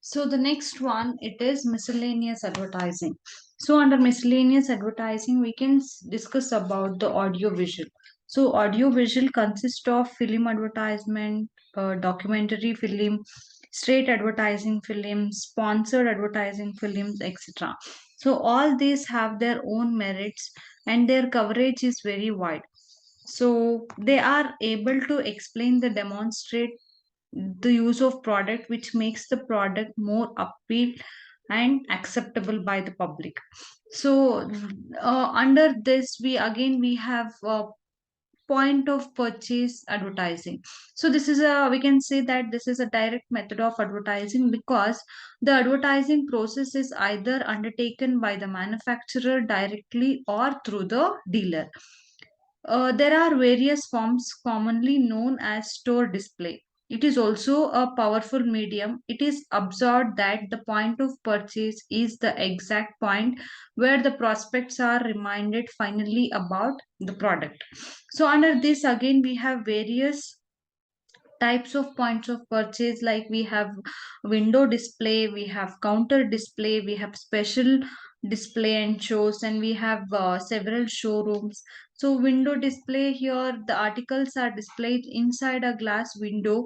So the next one, it is miscellaneous advertising. So under miscellaneous advertising, we can discuss about the audio visual. So audio visual consists of film advertisement, documentary film, straight advertising films, sponsored advertising films, etc. So all these have their own merits and their coverage is very wide. So they are able to explain the demonstrate the use of product which makes the product more appeal and acceptable by the public. So under this we have point of purchase advertising. So this is a, we can say that this is a direct method of advertising because the advertising process is either undertaken by the manufacturer directly or through the dealer. There are various forms commonly known as store display. It is also a powerful medium. It is observed that the point of purchase is the exact point where the prospects are reminded finally about the product. So, under this, again, we have various types of points of purchase, like we have window display, we have counter display, we have special display and shows, and we have several showrooms. So window display, here the articles are displayed inside a glass window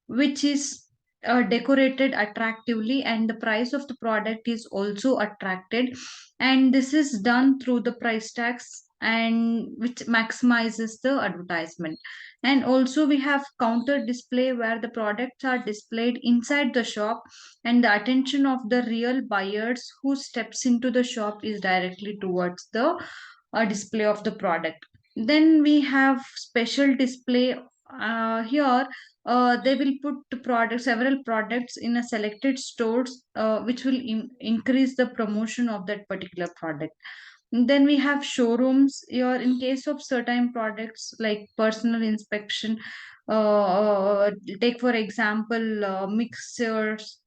which is decorated attractively, and the price of the product is also attracted, and this is done through the price tags and which maximizes the advertisement. And also we have counter display where the products are displayed inside the shop and the attention of the real buyers who steps into the shop is directly towards the display of the product. Then we have special display. Here they will put several products in a selected stores which will increase the promotion of that particular product. Then we have showrooms here in case of certain products like personal inspection. Take for example mixers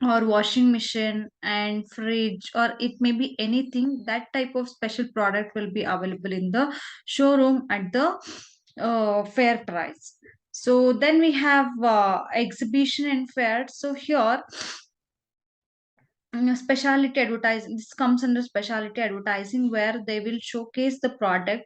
or washing machine and fridge, or it may be anything. That type of special product will be available in the showroom at the fair price. So then we have exhibition and fair. So here specialty advertising, this comes under specialty advertising where they will showcase the product,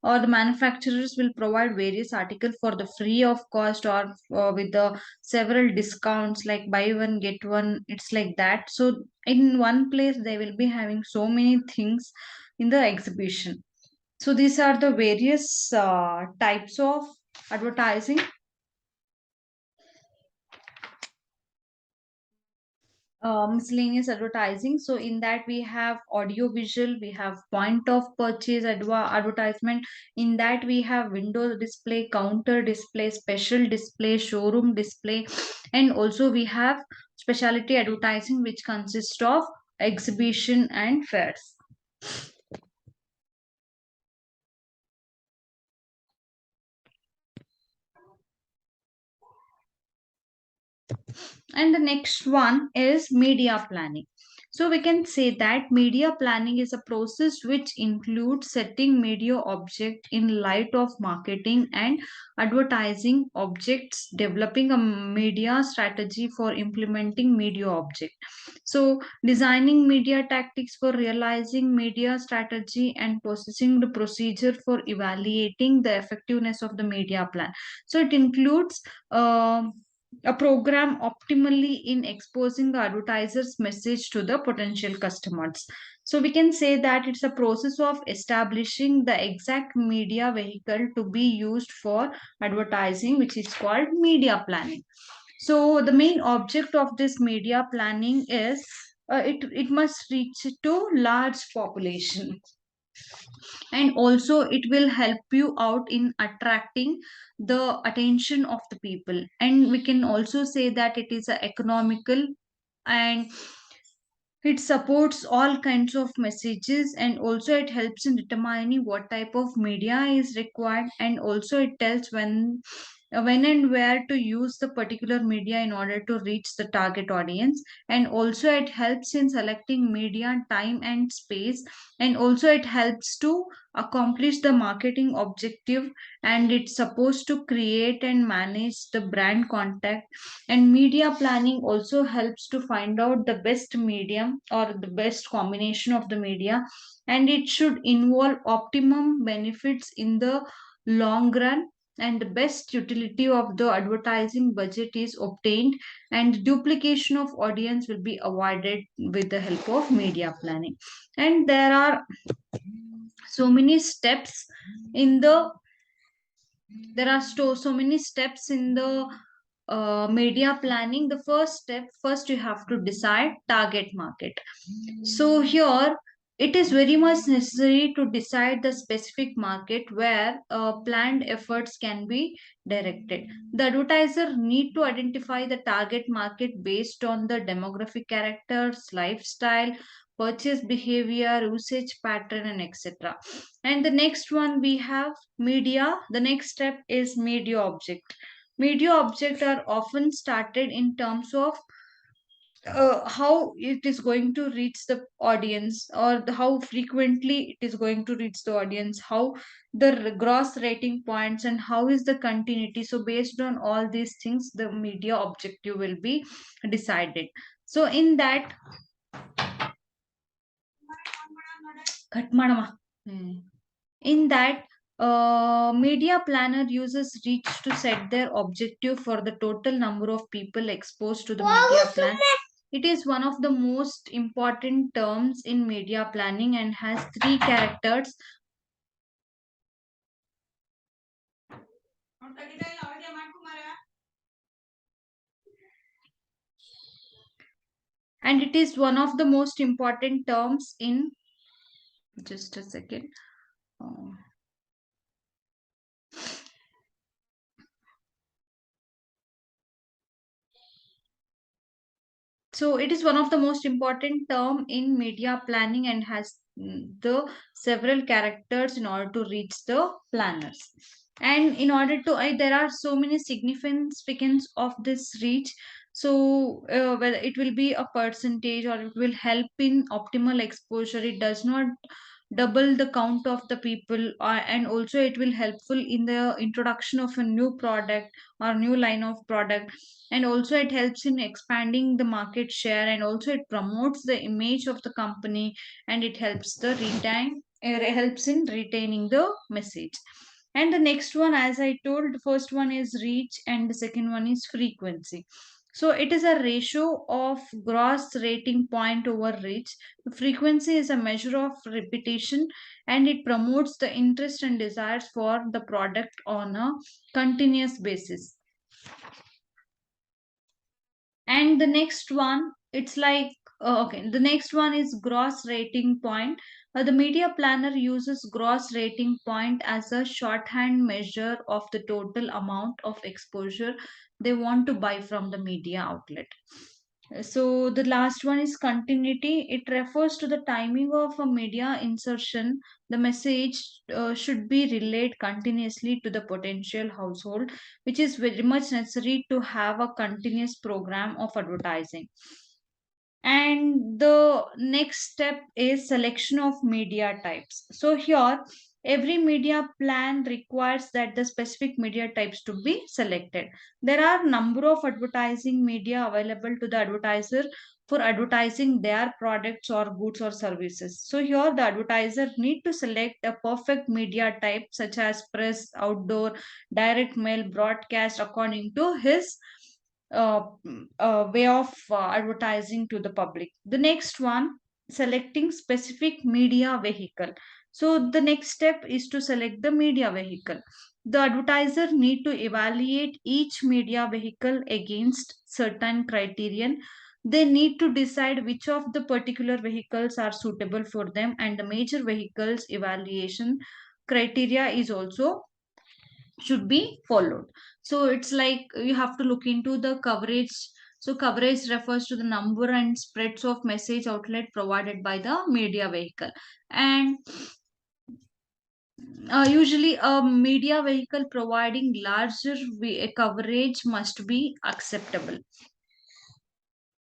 or the manufacturers will provide various articles for the free of cost, or with the several discounts like buy one get one, it's like that. So in one place they will be having so many things in the exhibition. So these are the various types of advertising. Miscellaneous advertising. So in that we have audio visual, we have point of purchase advertisement. In that we have window display, counter display, special display, showroom display, and also we have specialty advertising which consists of exhibition and fairs. And the next one is media planning. So we can say that media planning is a process which includes setting media object in light of marketing and advertising objects, developing a media strategy for implementing media object. So designing media tactics for realizing media strategy and processing the procedure for evaluating the effectiveness of the media plan. So it includes a program optimally in exposing the advertiser's message to the potential customers. So we can say that it's a process of establishing the exact media vehicle to be used for advertising, which is called media planning. So the main object of this media planning is it must reach to large population, and also it will help you out in attracting the attention of the people. And we can also say that it is a economical, and it supports all kinds of messages, and also it helps in determining what type of media is required, and also it tells when when and where to use the particular media in order to reach the target audience. And also it helps in selecting media time and space, and also it helps to accomplish the marketing objective, and it's supposed to create and manage the brand contact. And media planning also helps to find out the best medium or the best combination of the media, and it should involve optimum benefits in the long run, and the best utility of the advertising budget is obtained, and duplication of audience will be avoided with the help of media planning. And there are so many steps in the so many steps in the media planning. The first step, first you have to decide target market. So here it is very much necessary to decide the specific market where planned efforts can be directed. The advertiser need to identify the target market based on the demographic characters, lifestyle, purchase behavior, usage pattern, and etc. And the next one we have media. The next step is media object. Media objects are often started in terms of how it is going to reach the audience, or how frequently it is going to reach the audience, how the gross rating points, and how is the continuity. So based on all these things, the media objective will be decided. So in that, cut madama. In that, media planner uses reach to set their objective for the total number of people exposed to the media plan. It is one of the most important terms in media planning and has three characters. And it is one of the most important terms in, just a second. Uh, So it is one of the most important term in media planning and has the several characters in order to reach the planners. And in order to, there are so many significance of this reach. So whether it will be a percentage or it will help in optimal exposure, it does not double the count of the people, and also it will helpful in the introduction of a new product or new line of product. And also it helps in expanding the market share, and also it promotes the image of the company, and it helps the helps in retaining the message. And the next one, as I told, the first one is reach and the second one is frequency. So it is a ratio of gross rating point over reach. Frequency is a measure of repetition, and it promotes the interest and desires for the product on a continuous basis. And the next one, it's like, okay, the next one is gross rating point. The media planner uses gross rating point as a shorthand measure of the total amount of exposure they want to buy from the media outlet. So the last one is continuity. It refers to the timing of a media insertion. The message should be relayed continuously to the potential household, which is very much necessary to have a continuous program of advertising. And the next step is selection of media types. So here every media plan requires that the specific media types to be selected. There are number of advertising media available to the advertiser for advertising their products or goods or services. So here the advertiser need to select a perfect media type such as press, outdoor, direct mail, broadcast according to his way of advertising to the public. The next one, selecting specific media vehicle. So the next step is to select the media vehicle. The advertiser need to evaluate each media vehicle against certain criterion. They need to decide which of the particular vehicles are suitable for them, and the major vehicles evaluation criteria is also should be followed. So it's like you have to look into the coverage. So coverage refers to the number and spreads of message outlet provided by the media vehicle. And Usually, a media vehicle providing larger coverage must be acceptable.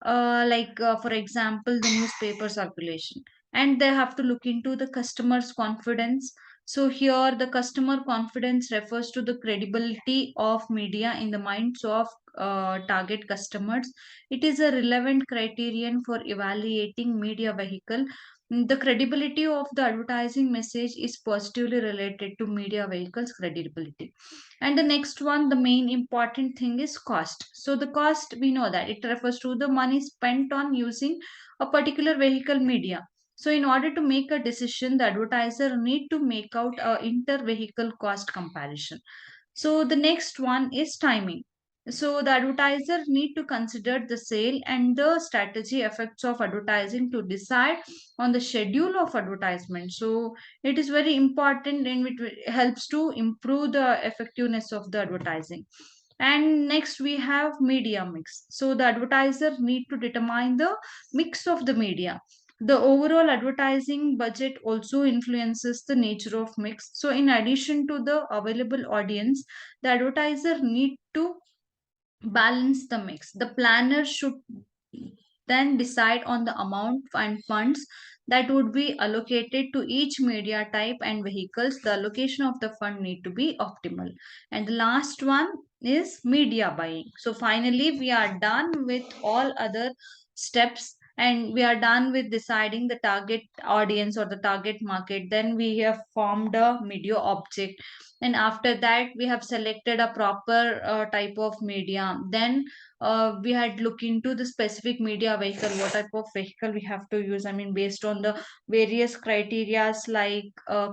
For example, the newspaper circulation, and they have to look into the customer's confidence. So here the customer confidence refers to the credibility of media in the minds of target customers. It is a relevant criterion for evaluating media vehicle. The credibility of the advertising message is positively related to media vehicles credibility. And the next one, the main important thing is cost. So the cost, we know that it refers to the money spent on using a particular vehicle media. So in order to make a decision, the advertiser need to make out a inter vehicle cost comparison. So the next one is timing. So the advertiser need to consider the sale and the strategy effects of advertising to decide on the schedule of advertisement. So it is very important and it helps to improve the effectiveness of the advertising. And next we have media mix. So the advertiser need to determine the mix of the media. The overall advertising budget also influences the nature of mix. So in addition to the available audience, the advertiser need to balance the mix. The planner should then decide on the amount and funds that would be allocated to each media type and vehicles. The allocation of the fund need to be optimal. And the last one is media buying. So finally we are done with all other steps and we are done with deciding the target audience or the target market. Then we have formed a media object, and after that we have selected a proper type of media. Then we had looked into the specific media vehicle, what type of vehicle we have to use. I mean, based on the various criterias like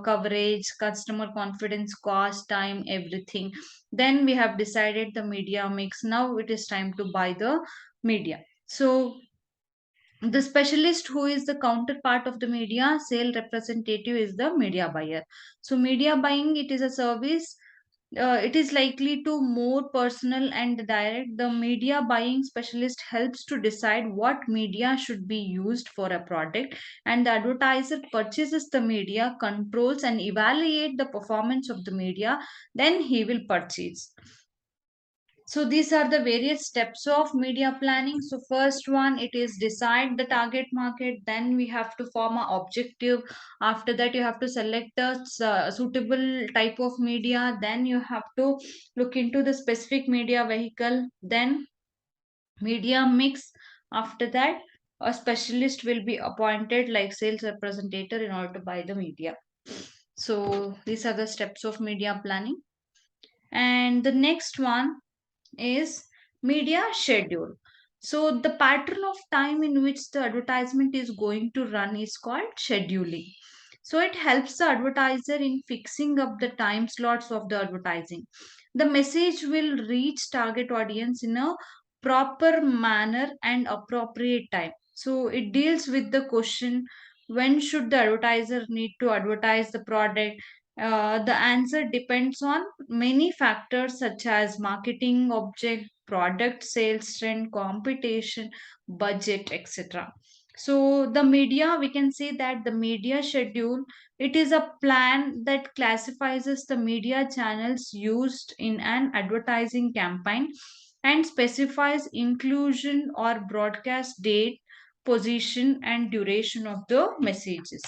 coverage, customer confidence, cost, time, everything. Then we have decided the media mix. Now it is time to buy the media. So the specialist, who is the counterpart of the media sale representative, is the media buyer. So media buying, it is a service, it is likely to more personal and direct. The media buying specialist helps to decide what media should be used for a product, and the advertiser purchases the media, controls and evaluate the performance of the media, then he will purchase. So these are the various steps of media planning. So first one, it is decide the target market. Then we have to form a objective. After that, you have to select a suitable type of media. Then you have to look into the specific media vehicle. Then media mix. After that, a specialist will be appointed like sales representative in order to buy the media. So these are the steps of media planning. And the next one is media schedule. So the pattern of time in which the advertisement is going to run is called scheduling. So it helps the advertiser in fixing up the time slots of the advertising. The message will reach target audience in a proper manner and appropriate time. So it deals with the question, when should the advertiser need to advertise the product? The answer depends on many factors such as marketing object, product sales trend, competition, budget, etc. So the media, we can say that the media schedule, it is a plan that classifies the media channels used in an advertising campaign and specifies inclusion or broadcast date, position and duration of the messages.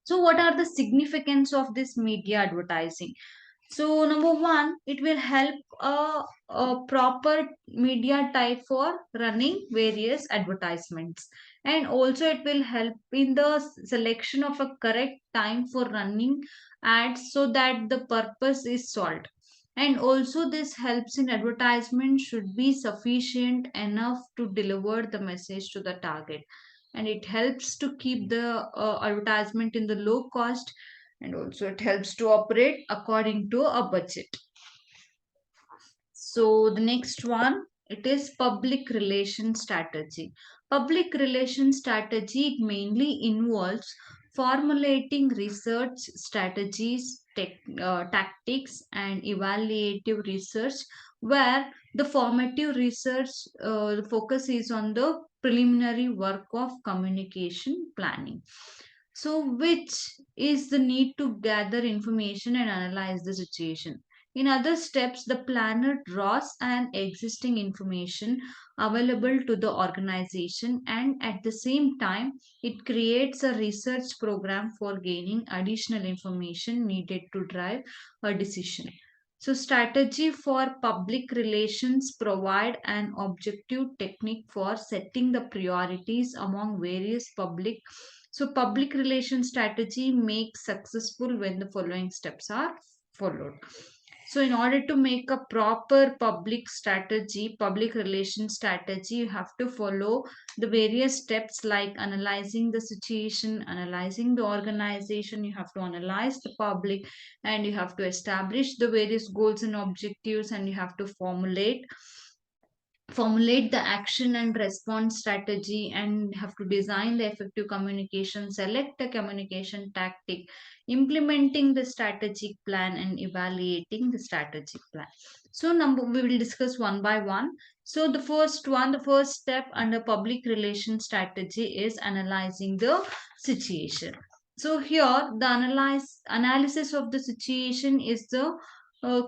So, what are the significance of this media advertising? So, number one, it will help a proper media type for running various advertisements, and also it will help in the selection of a correct time for running ads so that the purpose is solved. And also, this helps in advertisement should be sufficient enough to deliver the message to the target, and it helps to keep the advertisement in the low cost, and also it helps to operate according to a budget. So the next one, it is public relation strategy. Public relation strategy mainly involves formulating research strategies, tactics, and evaluative research, where the formative research the focus is on the preliminary work of communication planning. So, which is the need to gather information and analyze the situation. In other steps, the planner draws an existing information available to the organization, and at the same time, it creates a research program for gaining additional information needed to drive a decision. So, strategy for public relations provide an objective technique for setting the priorities among various public relations strategy makes successful when the following steps are followed. So, in order to make a proper public relations strategy, you have to follow the various steps like analyzing the situation, analyzing the organization, you have to analyze the public, and you have to establish the various goals and objectives, and you have to formulate the action and response strategy, and have to design the effective communication, select the communication tactic, implementing the strategic plan, and evaluating the strategic plan. So number we will discuss one by one. So the first step under public relations strategy is analyzing the situation. So here the analysis of the situation is the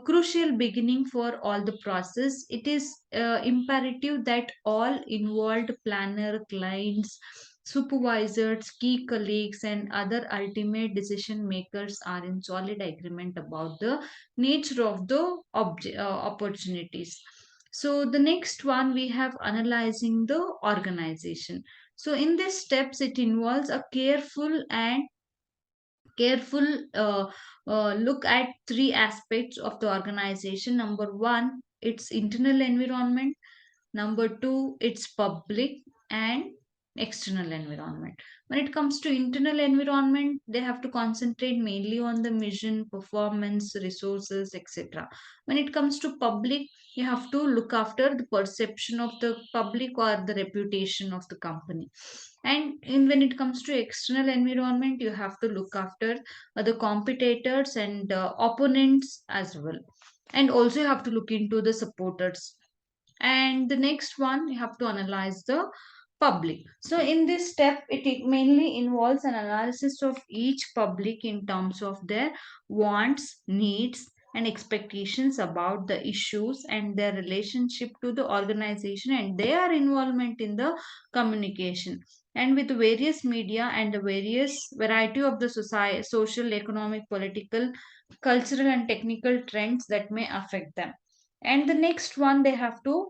crucial beginning for all the process. It is imperative that all involved planner, clients, supervisors, key colleagues, and other ultimate decision makers are in solid agreement about the nature of the opportunities. So the next one we have analyzing the organization. So in these steps, it involves a careful look at three aspects of the organization. Number one, its internal environment. Number two, its public and external environment. When it comes to internal environment, they have to concentrate mainly on the mission, performance, resources, etc. When it comes to public, you have to look after the perception of the public or the reputation of the company. When it comes to external environment, you have to look after the competitors and opponents as well. And also you have to look into the supporters. And the next one, you have to analyze the public. So in this step, it mainly involves an analysis of each public in terms of their wants, needs, and expectations about the issues and their relationship to the organization and their involvement in the communication, and with various media and the various variety of the society, social, economic, political, cultural, and technical trends that may affect them. And the next one, they have to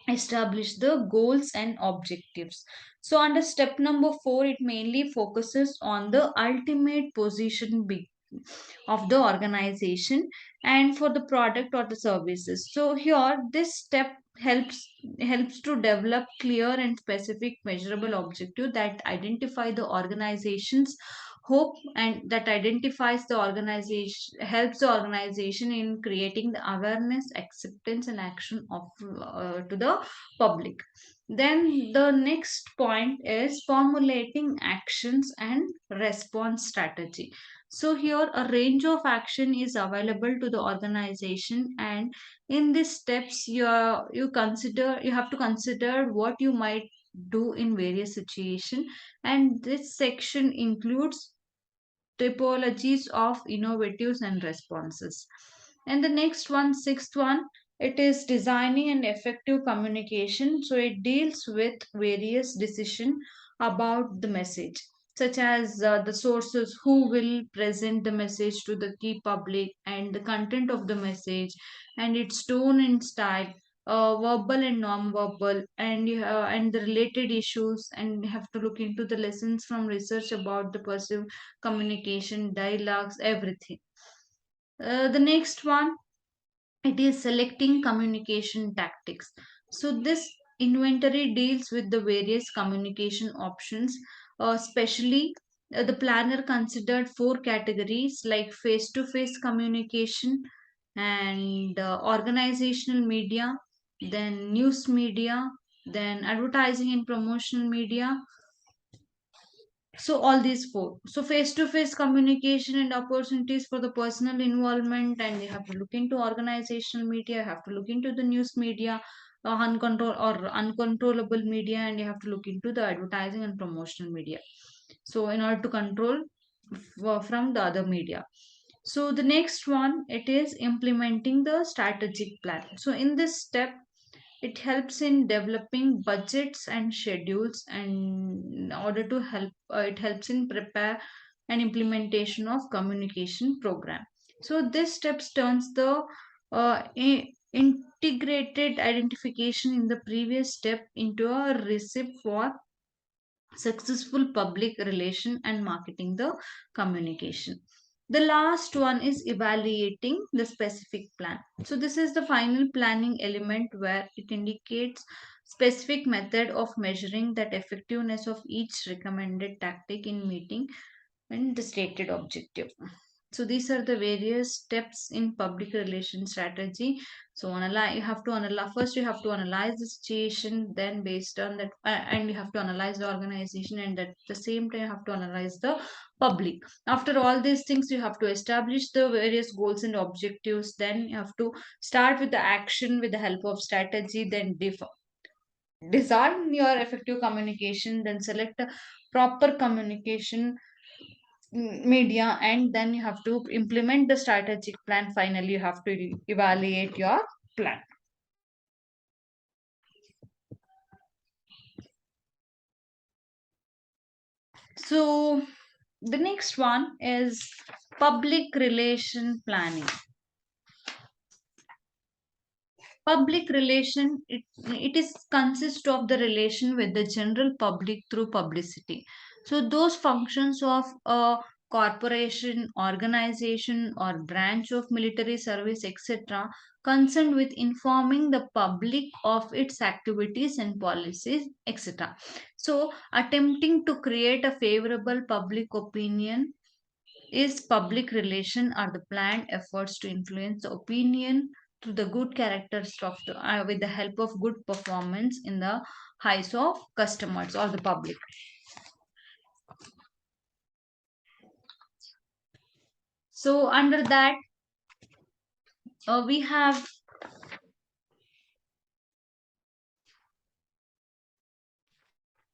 establish the goals and objectives. So under step number 4, it mainly focuses on the ultimate position of the organization and for the product or the services. So here this step helps to develop clear and specific measurable objective that identify the organization's hope, and that identifies the organization, helps the organization in creating the awareness, acceptance, and action of to the public. Then the next point is formulating actions and response strategy. So here a range of action is available to the organization, and in these steps you have to consider what you might do in various situations, and this section includes typologies of innovatives and responses. And the next one, sixth one, it is designing an effective communication. So it deals with various decision about the message, such as the sources who will present the message to the key public, and the content of the message, and its tone and style, verbal and non-verbal, and the related issues, and you have to look into the lessons from research about the perceived communication, dialogues, everything. The next one, it is selecting communication tactics. So this inventory deals with the various communication options, especially the planner considered four categories like face to face communication, and organizational media, then news media, then advertising and promotional media. So all these four. So face-to-face communication and opportunities for the personal involvement, and you have to look into organizational media, you have to look into the news media, uncontrollable media, and you have to look into the advertising and promotional media. So in order to control from the other media. So the next one, it is implementing the strategic plan. So in this step, it helps in developing budgets and schedules, and in order to help, it helps in prepare and implementation of communication program. So this steps turns the integrated identification in the previous step into a recipe for successful public relation and marketing the communication. The last one is evaluating the specific plan. So this is the final planning element where it indicates specific method of measuring that effectiveness of each recommended tactic in meeting and the stated objective. So these are the various steps in public relations strategy. So analyze, you have to analyze, first you have to analyze the situation, then based on that, and you have to analyze the organization, and at the same time you have to analyze the public. After all these things, you have to establish the various goals and objectives, then you have to start with the action with the help of strategy, then design your effective communication, then select a proper communication media, and then you have to implement the strategic plan. Finally, you have to evaluate your plan. So the next one is public relation planning. Public relation, it is consist of the relation with the general public through publicity. So those functions of a corporation, organization, or branch of military service, etc., concerned with informing the public of its activities and policies, etc. So attempting to create a favorable public opinion is public relation are the planned efforts to influence the opinion to the good characters of the, with the help of good performance in the eyes of customers or the public. So we have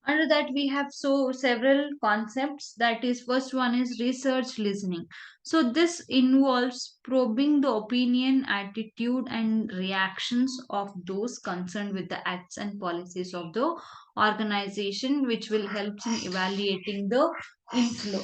under that we have so several concepts. That is, first one is research listening. So this involves probing the opinion, attitude, and reactions of those concerned with the acts and policies of the organization, which will help in evaluating the inflow.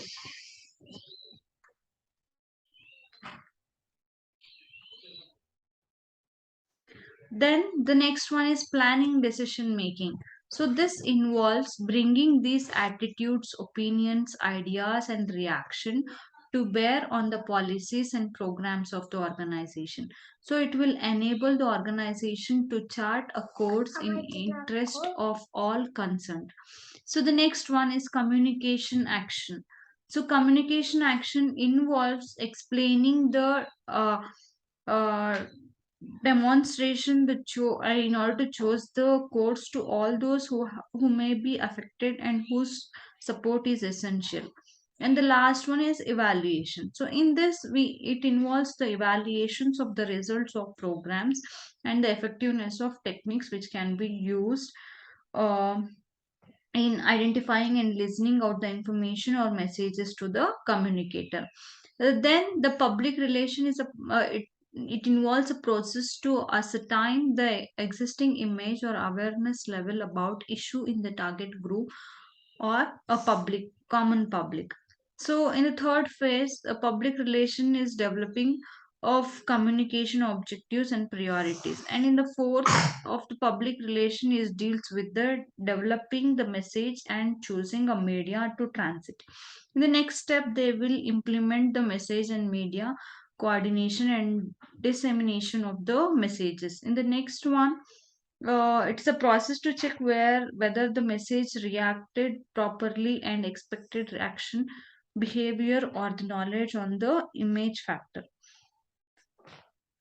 Then the next one is planning decision making. So this involves bringing these attitudes, opinions, ideas, and reaction to bear on the policies and programs of the organization. So it will enable the organization to chart a course in interest of all concerned. So the next one is communication action. So communication action involves explaining the demonstration in order to choose the course to all those who may be affected and whose support is essential. And the last one is evaluation. So in this, we it involves the evaluations of the results of programs and the effectiveness of techniques which can be used um in identifying and listening out the information or messages to the communicator. Then the public relation is it involves a process to ascertain the existing image or awareness level about issue in the target group or a public common public. So in the third phase, a public relation is developing of communication objectives and priorities, and in the fourth of the public relation is deals with the developing the message and choosing a media to transit. In the next step, they will implement the message and media coordination and dissemination of the messages. In the next one, it's a process to check whether the message reacted properly and expected reaction behavior or the knowledge on the image factor.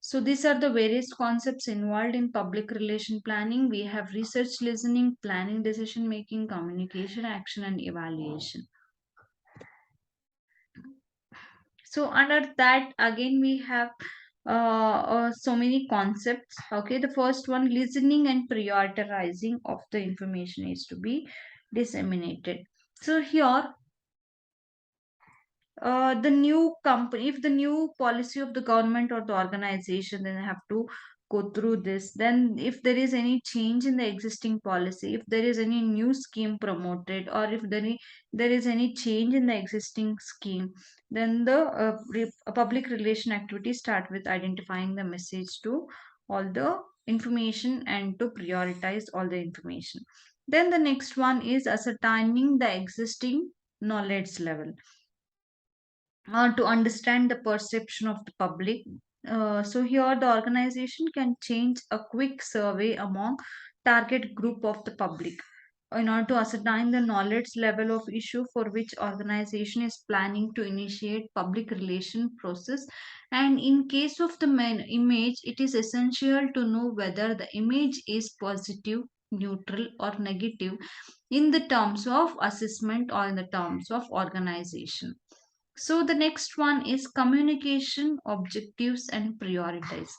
So these are the various concepts involved in public relation planning. We have research listening, planning, decision making, communication, action, and evaluation. So under that again we have so many concepts. Okay, the first one, listening and prioritizing of the information is to be disseminated. So here the new company, if the new policy of the government or the organization, then they have to go through this. Then if there is any change in the existing policy, if there is any new scheme promoted, or if there is any change in the existing scheme, then the public relation activities start with identifying the message to all the information and to prioritize all the information. Then the next one is ascertaining the existing knowledge level to understand the perception of the public. So here the organization can change a quick survey among target group of the public in order to ascertain the knowledge level of issue for which organization is planning to initiate public relation process. And in case of the main image, it is essential to know whether the image is positive, neutral or negative in the terms of assessment or in the terms of organization. So the next one is communication objectives and prioritize.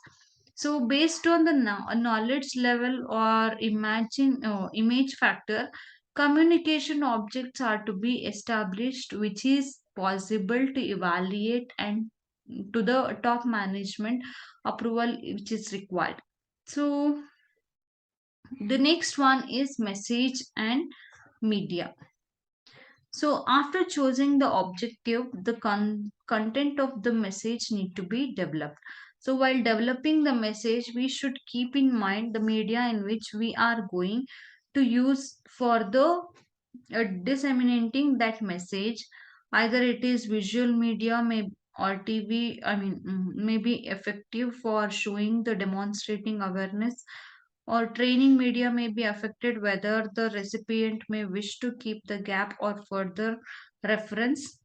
So based on the knowledge level or image factor, communication objects are to be established which is possible to evaluate and to the top management approval which is required. So the next one is message and media. So after choosing the objective, the content of the message need to be developed. So while developing the message, we should keep in mind the media in which we are going to use for the disseminating that message. Either it is visual media, may or TV. I mean, may be effective for showing the demonstrating awareness, or training media may be affected whether the recipient may wish to keep the gap or further reference.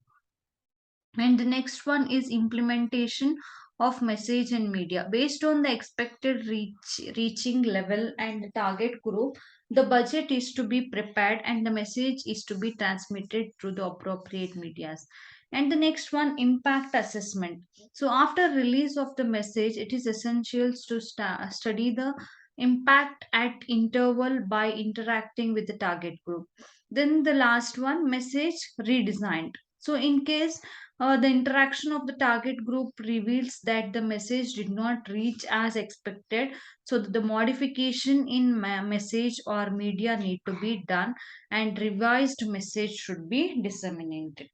And the next one is implementation of message and media. Based on the expected reaching level and the target group, the budget is to be prepared and the message is to be transmitted through the appropriate medias. And the next one, impact assessment. So after release of the message, it is essential to study the impact at interval by interacting with the target group. Then the last one, message redesigned. So in case the interaction of the target group reveals that the message did not reach as expected, so the modification in message or media need to be done and revised message should be disseminated.